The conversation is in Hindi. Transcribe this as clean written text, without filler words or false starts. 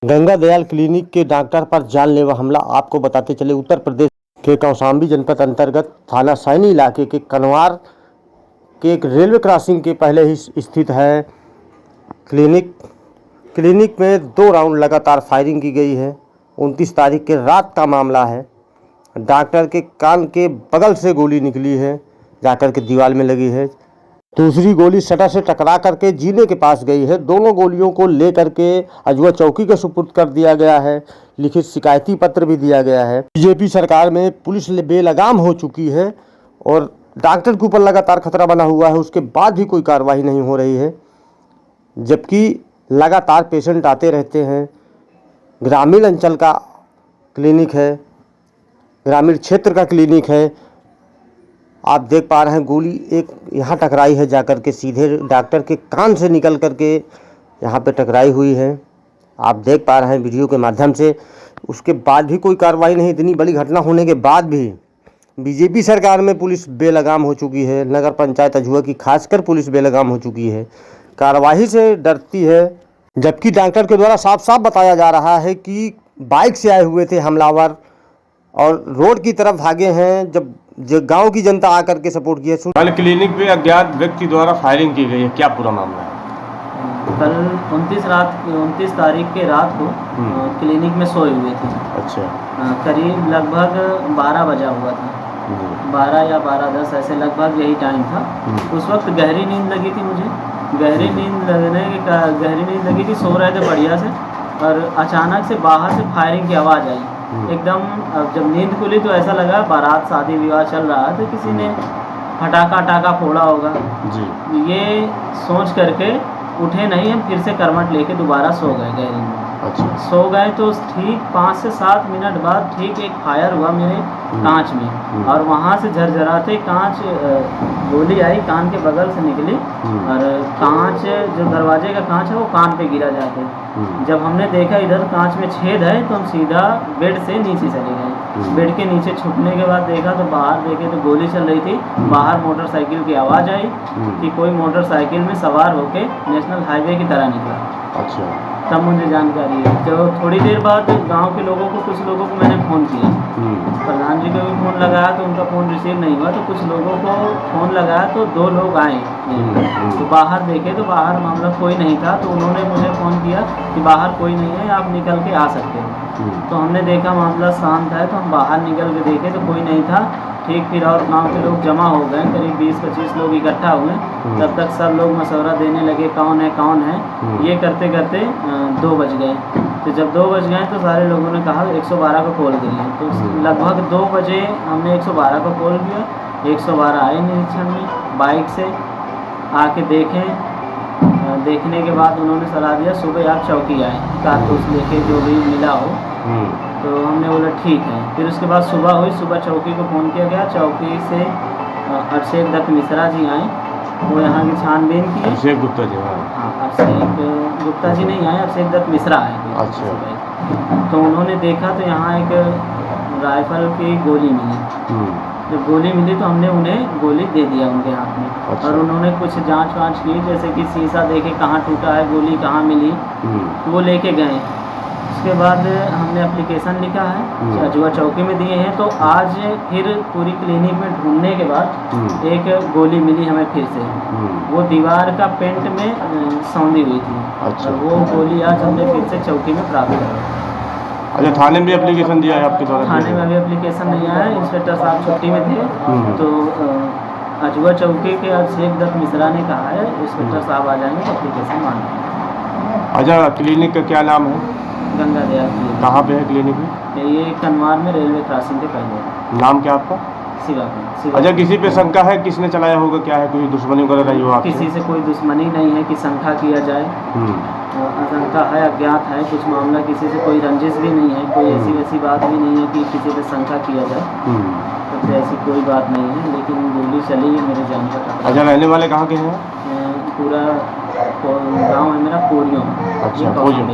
गंगा दयाल क्लिनिक के डॉक्टर पर जानलेवा हमला। आपको बताते चले, उत्तर प्रदेश के कौशाम्बी जनपद अंतर्गत थाना सैनी इलाके के कनवार के एक रेलवे क्रॉसिंग के पहले ही स्थित है क्लिनिक में 2 राउंड लगातार फायरिंग की गई है। 29 तारीख के रात का मामला है। डॉक्टर के कान के बगल से गोली निकली है, जाकर के दीवार में लगी है। दूसरी गोली शटर से टकरा करके जीने के पास गई है। दोनों गोलियों को लेकर के अजवा चौकी के सुपुर्द कर दिया गया है। लिखित शिकायती पत्र भी दिया गया है। बीजेपी सरकार में पुलिस बेलगाम हो चुकी है और डॉक्टर के ऊपर लगातार खतरा बना हुआ है। उसके बाद भी कोई कार्रवाई नहीं हो रही है, जबकि लगातार पेशेंट आते रहते हैं। ग्रामीण अंचल का क्लिनिक है, ग्रामीण क्षेत्र का क्लिनिक है। आप देख पा रहे हैं, गोली एक यहाँ टकराई है, जाकर के सीधे डॉक्टर के कान से निकल करके यहाँ पे टकराई हुई है। आप देख पा रहे हैं वीडियो के माध्यम से। उसके बाद भी कोई कार्रवाई नहीं। इतनी बड़ी घटना होने के बाद भी बीजेपी सरकार में पुलिस बेलगाम हो चुकी है। नगर पंचायत अजवा की खासकर पुलिस बेलगाम हो चुकी है, कार्रवाई से डरती है। जबकि डॉक्टर के द्वारा साफ साफ बताया जा रहा है कि बाइक से आए हुए थे हमलावर और रोड की तरफ भागे हैं, जब जो गांव की जनता आकर के सपोर्ट किया। कल क्लिनिक पे अज्ञात व्यक्ति द्वारा फायरिंग की गई है, क्या पूरा मामला है? कल 29 तारीख के रात को क्लिनिक में सोए हुए थे। अच्छा। करीब लगभग 12 बजा हुआ था, 12 या 12:10 ऐसे लगभग यही टाइम था। उस वक्त गहरी नींद लगी थी मुझे। गहरी नींद लगी थी, सो रहे थे बढ़िया से, और अचानक से बाहर से फायरिंग की आवाज़ आई एकदम। जब नींद खुली तो ऐसा लगा बारात शादी विवाह चल रहा है, तो किसी ने फटाका फोड़ा होगा जी। ये सोच करके उठे नहीं, हम फिर से करवट लेके दोबारा सो गए गहरी में। अच्छा। सो गए तो ठीक 5 से 7 मिनट बाद ठीक एक फायर हुआ मेरे कांच में, और वहाँ से झरझराते कांच गोली आई, कान के बगल से निकली, और कांच जो दरवाजे का कांच है वो कान पे गिरा जाके। जब हमने देखा इधर कांच में छेद है, तो हम सीधा बेड से नीचे चले गए। बेड के नीचे छुपने के बाद देखा तो बाहर देखे तो गोली चल रही थी। बाहर मोटरसाइकिल की आवाज़ आई कि कोई मोटरसाइकिल में सवार होके नेशनल हाईवे की तरह निकला। अच्छा। तब मुझे जानकारी है। जो थोड़ी देर बाद गांव के लोगों को, कुछ लोगों को मैंने फ़ोन किया, प्रधान जी को भी फ़ोन लगाया तो उनका फ़ोन रिसीव नहीं हुआ, तो कुछ लोगों को फ़ोन लगाया तो 2 लोग आए। तो बाहर देखे तो बाहर मामला कोई नहीं था, तो उन्होंने मुझे फ़ोन किया कि बाहर कोई नहीं है, आप निकल के आ सकते हो। तो हमने देखा मामला शांत है, तो हम बाहर निकल के देखे तो कोई नहीं था। ठीक, फिर और गांव के लोग जमा हो गए, करीब 20-25 लोग इकट्ठा हुए। तब तक सब लोग मशवरा देने लगे कौन है। ये करते करते 2 बज गए। तो जब 2 बज गए तो सारे लोगों ने कहा 112 को कॉल करिए। तो लगभग 2 बजे हमने 112 को कॉल किया। 112 आए निरीक्षण में बाइक से आके देखने के बाद उन्होंने सलाह दिया सुबह आप चौकी आए, कारतूस लेके जो भी मिला हो। तो हमने बोला ठीक है। फिर उसके बाद सुबह हुई, सुबह चौकी को फ़ोन किया गया। चौकी से अभिषेक दत्त मिश्रा जी आए, वो यहाँ की छानबीन की। अभिषेक गुप्ता जी? हाँ, अभिषेक गुप्ता जी नहीं आए, अभिषेक दत्त मिश्रा आए। अच्छा। तो उन्होंने देखा तो यहाँ एक राइफल की गोली मिली। जब गोली मिली तो हमने उन्हें गोली दे दिया उनके हाथ में। अच्छा। और उन्होंने कुछ जांच वाँच की, जैसे कि शीशा देखे कहाँ टूटा है, गोली कहाँ मिली, तो वो लेके गए। उसके बाद हमने एप्लीकेशन लिखा है, अजवा चौकी में दिए हैं। तो आज फिर पूरी क्लिनिक में ढूंढने के बाद एक गोली मिली हमें फिर से। वो दीवार का पेंट में सौंधी हुई थी। अच्छा। और वो गोली आज हमने फिर से चौकी में प्राप्त की। अच्छा, थाने में भी एप्लीकेशन दिया है आपके द्वारा? थाने में अभी एप्लीकेशन नहीं आया, इंस्पेक्टर साहब छुट्टी में थे। तो अजवा चौकी के अभिषेक दत्त मिश्रा ने कहा है इंस्पेक्टर साहब आ जाएंगे तो एप्लीकेशन मांगेंगे। अच्छा, क्लिनिक का क्या नाम है? गंगा दयाल क्लिनिक। कहाँ पे है क्लिनिक? ये कनवार में रेलवे क्रॉसिंग के पहले। नाम क्या आपका? शिवा। अच्छा, किसी पे शंका है, किसने चलाया होगा, क्या है, कोई दुश्मनी वगैरह रही हो आपसे? किसी से कोई दुश्मनी नहीं है कि शंका किया जाए। आशंका है, अज्ञात है कुछ मामला, किसी से कोई रंजिश भी नहीं है, कोई ऐसी वैसी बात भी नहीं है कि किसी पे शंका किया जाए। तो ऐसी कोई बात नहीं है, लेकिन गोली चली है मेरे जान पर। अच्छा, रहने वाले कहाँ के हैं? पूरा गांव है मेरा पोरियो। अच्छा, पोरियो।